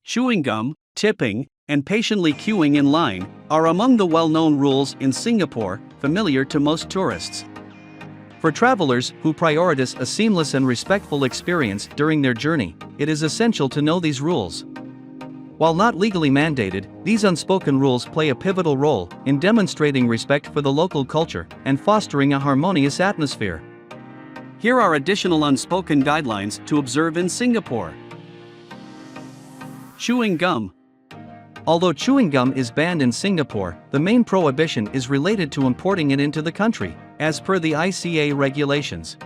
Chewing gum, tipping, and patiently queuing in line are among the well-known rules in Singapore, familiar to most tourists. For travelers who prioritize a seamless and respectful experience during their journey, it is essential to know these rules. While not legally mandated, these unspoken rules play a pivotal role in demonstrating respect for the local culture and fostering a harmonious atmosphere. Here are additional unspoken guidelines to observe in Singapore. Chewing gum. Although chewing gum is banned in Singapore, the main prohibition is related to importing it into the country, as per the ICA regulations.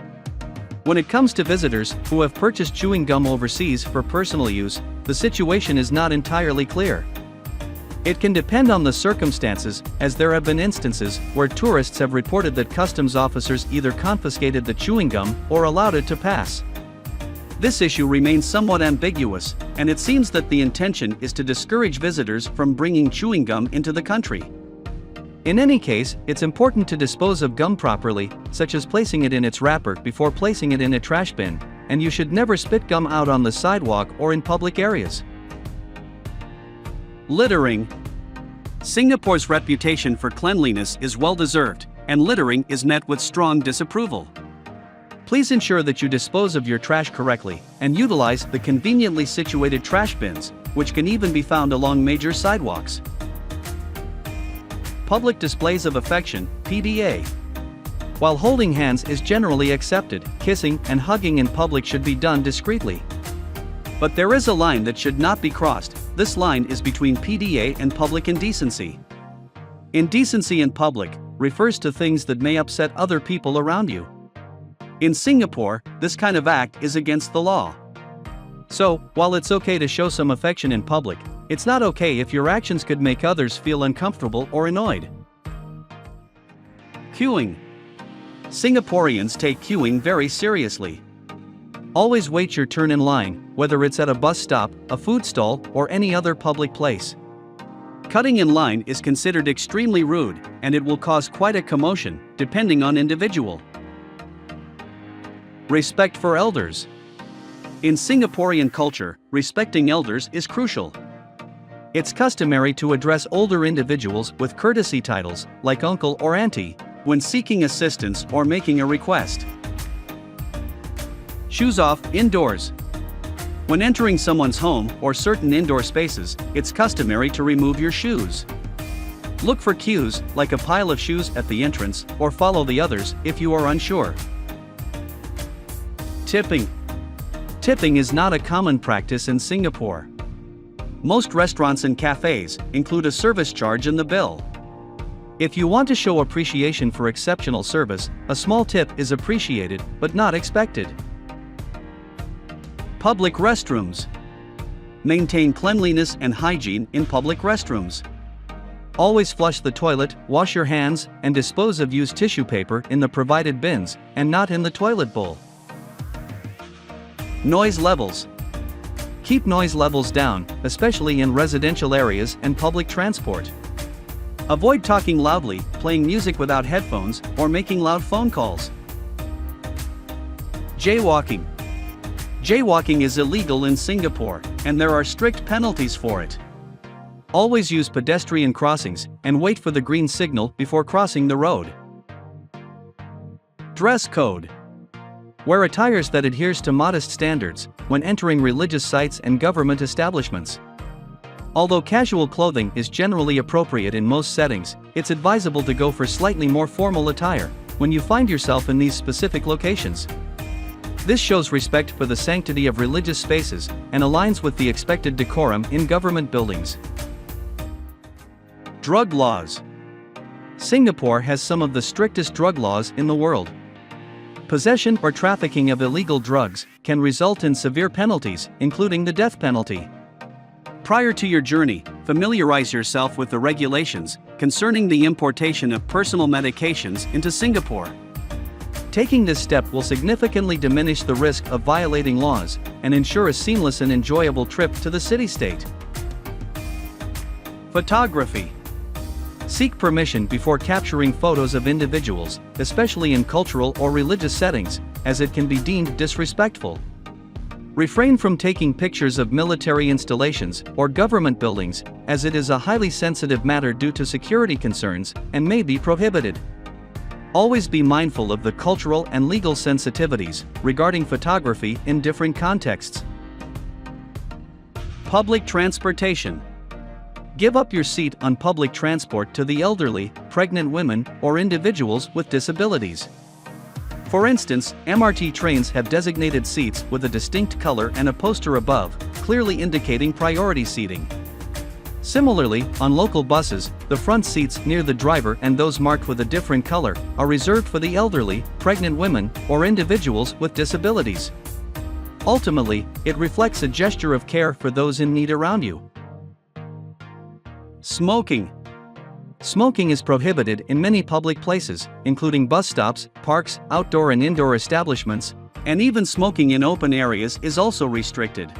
When it comes to visitors who have purchased chewing gum overseas for personal use, the situation is not entirely clear. It can depend on the circumstances, as there have been instances where tourists have reported that customs officers either confiscated the chewing gum or allowed it to pass. This issue remains somewhat ambiguous, and it seems that the intention is to discourage visitors from bringing chewing gum into the country. In any case, it's important to dispose of gum properly, such as placing it in its wrapper before placing it in a trash bin, and you should never spit gum out on the sidewalk or in public areas. Littering. Singapore's reputation for cleanliness is well-deserved, and littering is met with strong disapproval. Please ensure that you dispose of your trash correctly, and utilize the conveniently situated trash bins, which can even be found along major sidewalks. Public displays of affection, PDA. While holding hands is generally accepted, kissing and hugging in public should be done discreetly. But there is a line that should not be crossed. This line is between PDA and public indecency. Indecency in public refers to things that may upset other people around you. In Singapore, this kind of act is against the law. So, while it's okay to show some affection in public, it's not okay if your actions could make others feel uncomfortable or annoyed. Queuing. Singaporeans take queuing very seriously. Always wait your turn in line, whether it's at a bus stop, a food stall, or any other public place. Cutting in line is considered extremely rude, and it will cause quite a commotion, depending on individual. Respect for elders. In Singaporean culture, respecting elders is crucial. It's customary to address older individuals with courtesy titles, like uncle or auntie, when seeking assistance or making a request. Shoes off, indoors. When entering someone's home or certain indoor spaces, it's customary to remove your shoes. Look for cues, like a pile of shoes at the entrance, or follow the others if you are unsure. Tipping. Tipping is not a common practice in Singapore. Most restaurants and cafes include a service charge in the bill. If you want to show appreciation for exceptional service, a small tip is appreciated but not expected. Public restrooms. Maintain cleanliness and hygiene in public restrooms. Always flush the toilet, wash your hands, and dispose of used tissue paper in the provided bins, and not in the toilet bowl. Noise levels. Keep noise levels down, especially in residential areas and public transport. Avoid talking loudly, playing music without headphones, or making loud phone calls. Jaywalking. Jaywalking is illegal in Singapore, and there are strict penalties for it. Always use pedestrian crossings, and wait for the green signal before crossing the road. Dress code. Wear attires that adheres to modest standards when entering religious sites and government establishments. Although casual clothing is generally appropriate in most settings, it's advisable to go for slightly more formal attire when you find yourself in these specific locations. This shows respect for the sanctity of religious spaces and aligns with the expected decorum in government buildings. Drug laws. Singapore has some of the strictest drug laws in the world. Possession or trafficking of illegal drugs can result in severe penalties, including the death penalty. Prior to your journey, familiarize yourself with the regulations concerning the importation of personal medications into Singapore. Taking this step will significantly diminish the risk of violating laws and ensure a seamless and enjoyable trip to the city-state. Photography. Seek permission before capturing photos of individuals, especially in cultural or religious settings, as it can be deemed disrespectful. Refrain from taking pictures of military installations or government buildings, as it is a highly sensitive matter due to security concerns and may be prohibited. Always be mindful of the cultural and legal sensitivities regarding photography in different contexts. Public transportation. Give up your seat on public transport to the elderly, pregnant women, or individuals with disabilities. For instance, MRT trains have designated seats with a distinct color and a poster above, clearly indicating priority seating. Similarly, on local buses, the front seats near the driver and those marked with a different color are reserved for the elderly, pregnant women, or individuals with disabilities. Ultimately, it reflects a gesture of care for those in need around you. Smoking. Smoking is prohibited in many public places, including bus stops, parks, outdoor and indoor establishments, and even smoking in open areas is also restricted.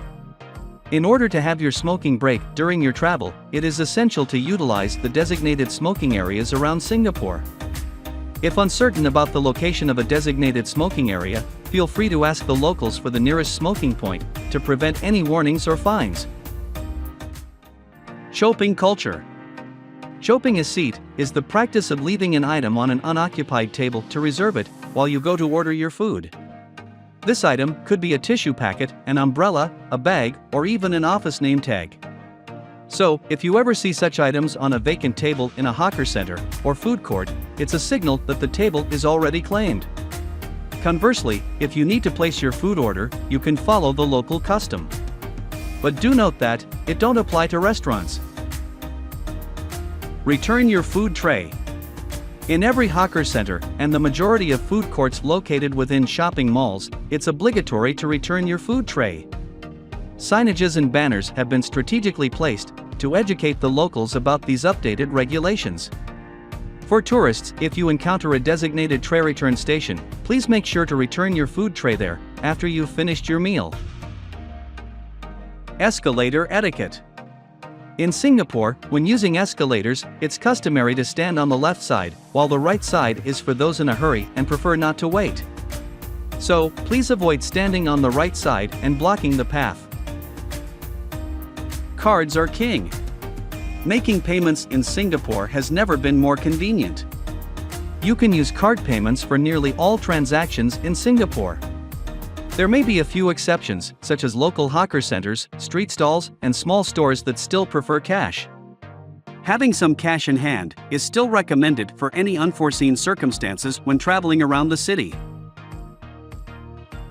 In order to have your smoking break during your travel, it is essential to utilize the designated smoking areas around Singapore. If uncertain about the location of a designated smoking area, feel free to ask the locals for the nearest smoking point to prevent any warnings or fines. Chopeing culture. Chopeing a seat is the practice of leaving an item on an unoccupied table to reserve it while you go to order your food. This item could be a tissue packet, an umbrella, a bag, or even an office name tag. So, if you ever see such items on a vacant table in a hawker center or food court, it's a signal that the table is already claimed. Conversely, if you need to place your food order, you can follow the local custom. But do note that it don't apply to restaurants. Return your food tray. In every hawker center and the majority of food courts located within shopping malls, it's obligatory to return your food tray. Signages and banners have been strategically placed to educate the locals about these updated regulations. For tourists, if you encounter a designated tray return station, please make sure to return your food tray there after you've finished your meal. Escalator etiquette. In Singapore, when using escalators, it's customary to stand on the left side, while the right side is for those in a hurry and prefer not to wait. So, please avoid standing on the right side and blocking the path. Cards are king. Making payments in Singapore has never been more convenient. You can use card payments for nearly all transactions in Singapore. There may be a few exceptions, such as local hawker centers, street stalls, and small stores that still prefer cash. Having some cash in hand is still recommended for any unforeseen circumstances when traveling around the city.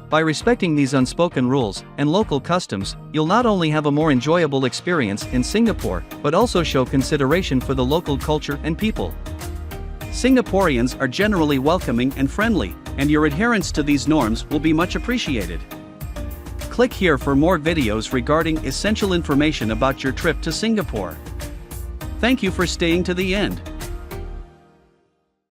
By respecting these unspoken rules and local customs, you'll not only have a more enjoyable experience in Singapore, but also show consideration for the local culture and people. Singaporeans are generally welcoming and friendly, and your adherence to these norms will be much appreciated. Click here for more videos regarding essential information about your trip to Singapore. Thank you for staying to the end.